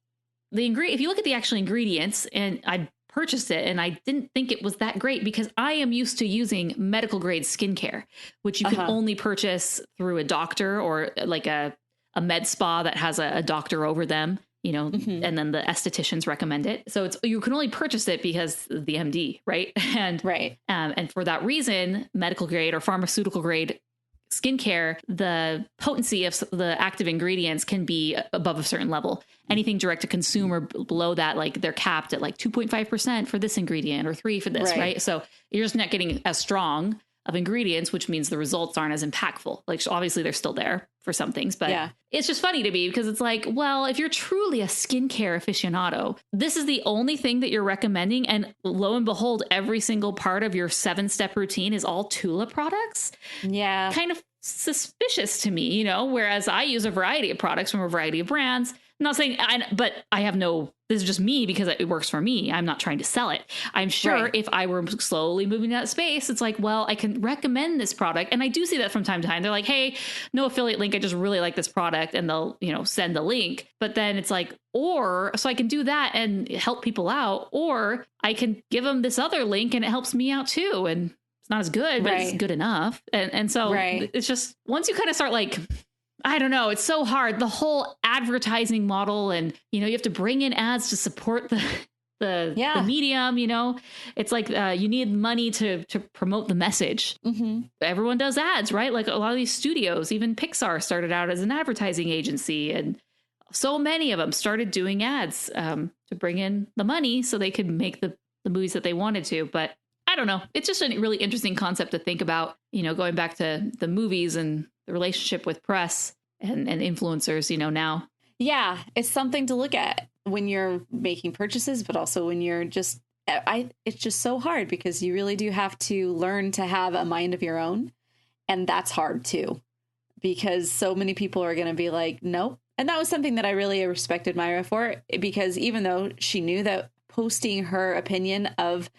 the ingredient. If you look at the actual ingredients, and I purchased it and I didn't think it was that great, because I am used to using medical grade skincare, which you can only purchase through a doctor or like a med spa that has a doctor over them, and then the estheticians recommend it. So you can only purchase it because of the MD, right? And for that reason, medical grade or pharmaceutical grade skincare, the potency of the active ingredients can be above a certain level. Anything direct to consumer below that, like they're capped at like 2.5% for this ingredient or 3 for this, right? So you're just not getting as strong of ingredients, which means the results aren't as impactful. Like obviously they're still there for some things, but it's just funny to me because it's like, well, if you're truly a skincare aficionado, this is the only thing that you're recommending. And lo and behold, every single part of your 7-step routine is all Tula products. Yeah. Kind of suspicious to me, whereas I use a variety of products from a variety of brands. I'm not saying, but I have this is just me because it works for me. I'm not trying to sell it. I'm sure if I were slowly moving to that space, it's like, well, I can recommend this product. And I do see that from time to time. They're like, hey, no affiliate link. I just really like this product. And they'll, send the link. But then it's like, so I can do that and help people out, or I can give them this other link and it helps me out too. And it's not as good, but it's good enough. And so it's just, once you kind of start like, I don't know, it's so hard. The whole advertising model, and, you have to bring in ads to support the medium, it's like you need money to promote the message. Everyone does ads, right? Like a lot of these studios, even Pixar started out as an advertising agency, and so many of them started doing ads to bring in the money so they could make the movies that they wanted to. But I don't know. It's just a really interesting concept to think about, going back to the movies and the relationship with press and influencers, now. Yeah, it's something to look at when you're making purchases, but also when you're just, it's just so hard because you really do have to learn to have a mind of your own. And that's hard too, because so many people are going to be like, nope. And that was something that I really respected Myra for, because even though she knew that posting her opinion of,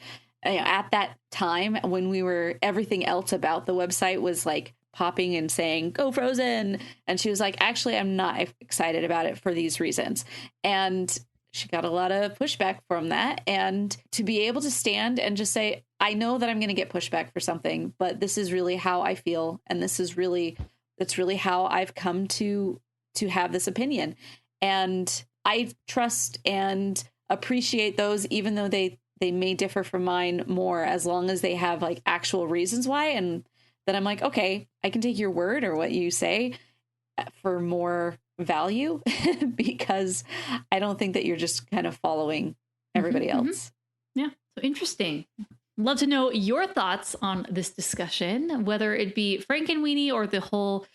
at that time when everything else about the website was like popping and saying, go Frozen. And she was like, actually, I'm not excited about it for these reasons. And she got a lot of pushback from that. And to be able to stand and just say, I know that I'm going to get pushback for something, but this is really how I feel. And that's really how I've come to have this opinion. And I trust and appreciate those, even though they may differ from mine more, as long as they have like actual reasons why. And then I'm like, okay, I can take your word or what you say for more value because I don't think that you're just kind of following everybody else. Yeah. So interesting. Love to know your thoughts on this discussion, whether it be Frankenweenie or the whole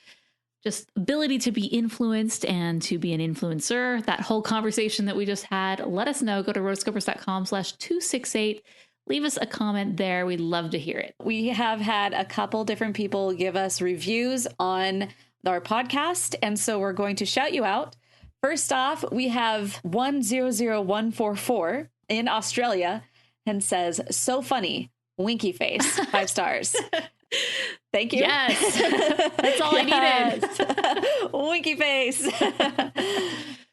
just ability to be influenced and to be an influencer, that whole conversation that we just had, let us know. Go to rotoscopers.com/268. Leave us a comment there. We'd love to hear it. We have had a couple different people give us reviews on our podcast, and so we're going to shout you out. First off, we have 100144 in Australia and says, "So funny, winky face, 5 stars." Thank you. Yes. That's all I needed. Winky face.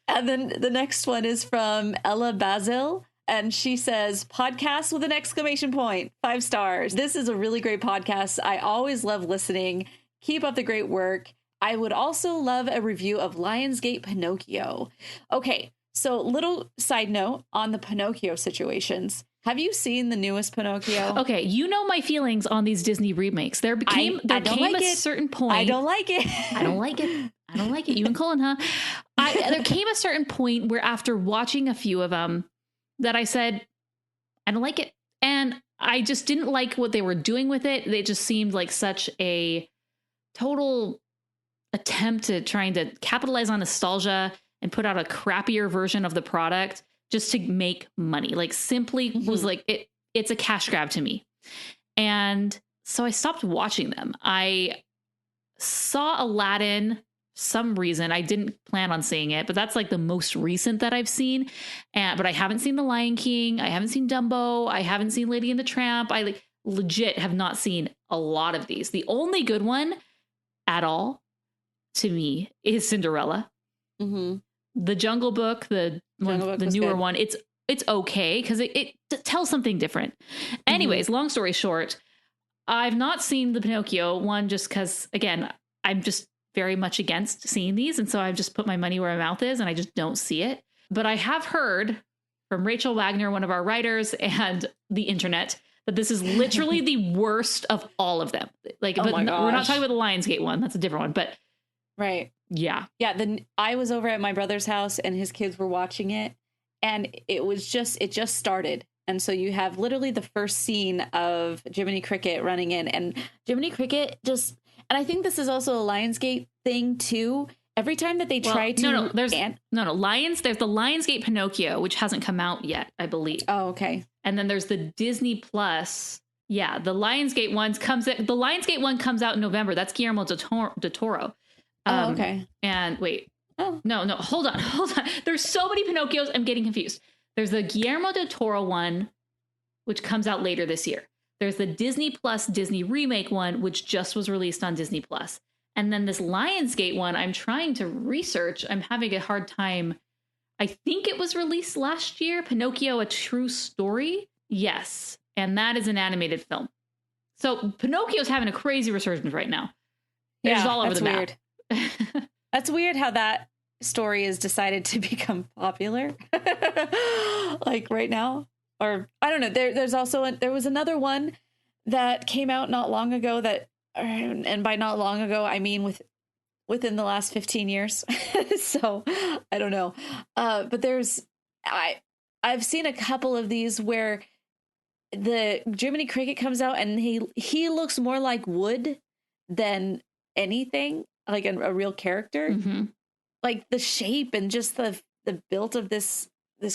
And then the next one is from Ella Basil. And she says, "Podcast with an exclamation point, 5 stars. This is a really great podcast. I always love listening. Keep up the great work. I would also love a review of Lionsgate Pinocchio." Okay, so little side note on the Pinocchio situations. Have you seen the newest Pinocchio? Okay, you know my feelings on these Disney remakes. There came a certain point. I don't like it. I don't like it. I don't like it. You and Colin, huh? There came a certain point where after watching a few of them that I said, I don't like it. And I just didn't like what they were doing with it. They just seemed like such a total attempt to trying to capitalize on nostalgia and put out a crappier version of the product just to make money. Like simply was like, it's a cash grab to me. And so I stopped watching them. I saw Aladdin, some reason. I didn't plan on seeing it, but that's like the most recent that I've seen. But I haven't seen The Lion King. I haven't seen Dumbo. I haven't seen Lady and the Tramp. I legit have not seen a lot of these. The only good one at all to me is Cinderella. The Jungle Book, the newer one, it's okay because it tells something different. Anyways, long story short, I've not seen the Pinocchio one just because, again, I'm just very much against seeing these. And so I've just put my money where my mouth is and I just don't see it. But I have heard from Rachel Wagner, one of our writers, and the internet, that this is literally the worst of all of them. Like, but we're not talking about the Lionsgate one. That's a different one. But right. Yeah. Yeah. Then I was over at my brother's house and his kids were watching it. And it just started. And so you have literally the first scene of Jiminy Cricket running in, and Jiminy Cricket just, and I think this is also a Lionsgate thing too. Every time that they try to there's the Lionsgate Pinocchio, which hasn't come out yet, I believe. Oh, okay. And then there's the Disney Plus. Yeah, the Lionsgate one comes out in November. That's Guillermo del Toro. Oh, okay. And wait. Oh. No, hold on. There's so many Pinocchios, I'm getting confused. There's the Guillermo del Toro one, which comes out later this year. There's the Disney Plus Disney remake one, which just was released on Disney Plus. And then this Lionsgate one, I'm trying to research. I'm having a hard time. I think it was released last year. Pinocchio, A True Story. Yes. And that is an animated film. So Pinocchio's having a crazy resurgence right now. It's all over the map. Weird. That's weird how that story is decided to become popular. Like right now. Or I don't know. There was another one that came out not long ago that, and by not long ago, I mean within the last 15 years. So I don't know. But I've seen a couple of these where the Jiminy Cricket comes out and he looks more like wood than anything, like a real character. Mm-hmm. Like the shape and just the build of this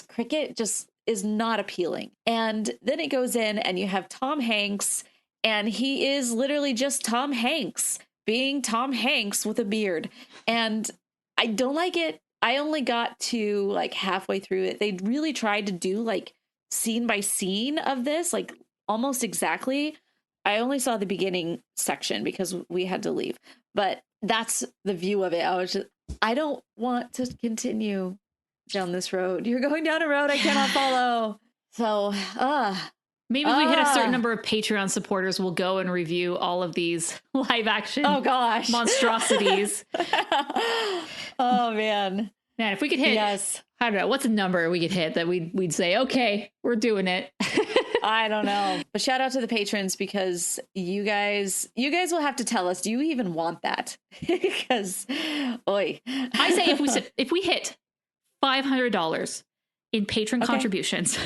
cricket just is not appealing. And then it goes in and you have Tom Hanks, and he is literally just Tom Hanks being Tom Hanks with a beard. And I don't like it. I only got to like halfway through it. They really tried to do like scene by scene of this, like almost exactly. I only saw the beginning section because we had to leave, but that's the view of it. I don't want to continue down this road. You're going down a road I cannot follow. So, maybe if we hit a certain number of Patreon supporters, we'll go and review all of these live action monstrosities. Oh man. Man, if we could hit, I don't know, what's a number we could hit that we'd say, okay, we're doing it. I don't know. But shout out to the patrons, because you guys will have to tell us, do you even want that? Because, oi. I say if we hit $500 in patron contributions,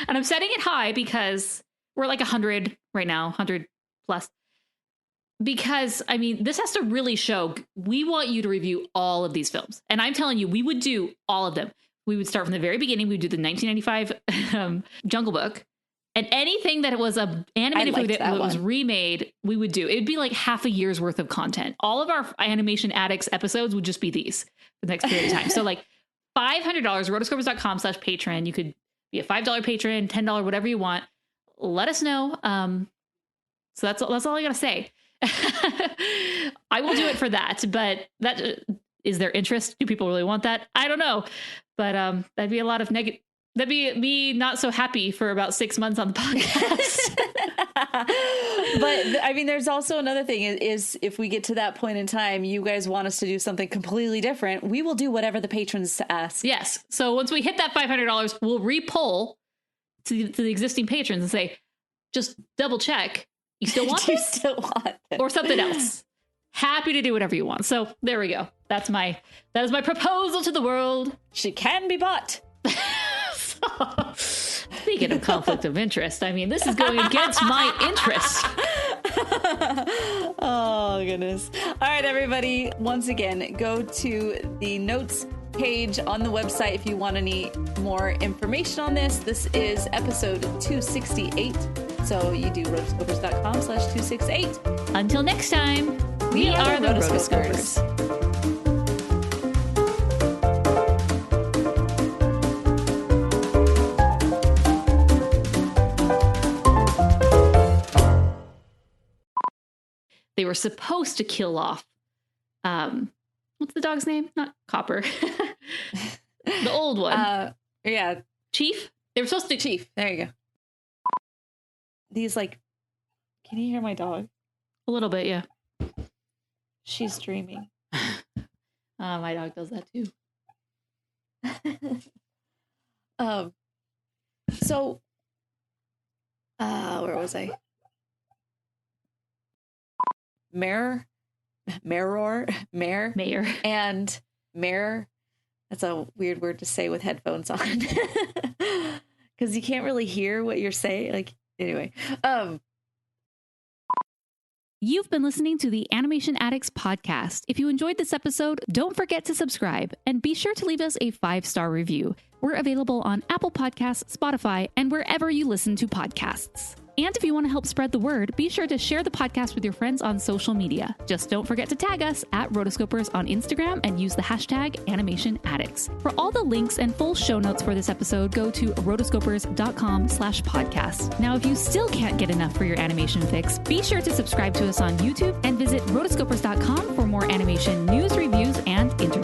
and I'm setting it high because we're like 100 right now, 100 plus. because, I mean, this has to really show we want you to review all of these films. And I'm telling you, we would do all of them. We would start from the very beginning. We would do the 1995 Jungle Book. And anything that was a animated movie that was remade, we would do. It would be like half a year's worth of content. All of our Animation Addicts episodes would just be these for the next period of time. So like $500, rotoscopers.com/patron. You could be a $5 patron, $10, whatever you want. Let us know. So that's all I got to say. I will do it for that. But that is there interest? Do people really want that? I don't know. But that'd be a lot of negative. That'd be me not so happy for about 6 months on the podcast. But I mean, there's also another thing is if we get to that point in time, you guys want us to do something completely different, we will do whatever the patrons ask. Yes. So once we hit that $500, we'll re-poll to the existing patrons and say, just double check. You still want you this? Still want it? Or something else. Happy to do whatever you want. So there we go. That is my proposal to the world. She can be bought. Speaking of conflict of interest, I mean, this is going against my interest. Oh, goodness. All right, everybody. Once again, go to the notes page on the website if you want any more information on this. This is episode 268. So you do rotoscopers.com/268. Until next time, we are the Rotoscopers. They were supposed to kill off, what's the dog's name? Not Copper. The old one. Yeah. Chief? They were supposed to. Chief. There you go. These can you hear my dog? A little bit, yeah. She's dreaming. My dog does that too. So, where was I? Mayor, and Mayor. That's a weird word to say with headphones on because you can't really hear what you're saying. Anyway. You've been listening to the Animation Addicts podcast. If you enjoyed this episode, don't forget to subscribe and be sure to leave us a 5-star review. We're available on Apple Podcasts, Spotify, and wherever you listen to podcasts. And if you want to help spread the word, be sure to share the podcast with your friends on social media. Just don't forget to tag us at Rotoscopers on Instagram and use the hashtag #AnimationAddicts. For all the links and full show notes for this episode, go to rotoscopers.com/podcast. Now, if you still can't get enough for your animation fix, be sure to subscribe to us on YouTube and visit rotoscopers.com for more animation news, reviews, and interviews.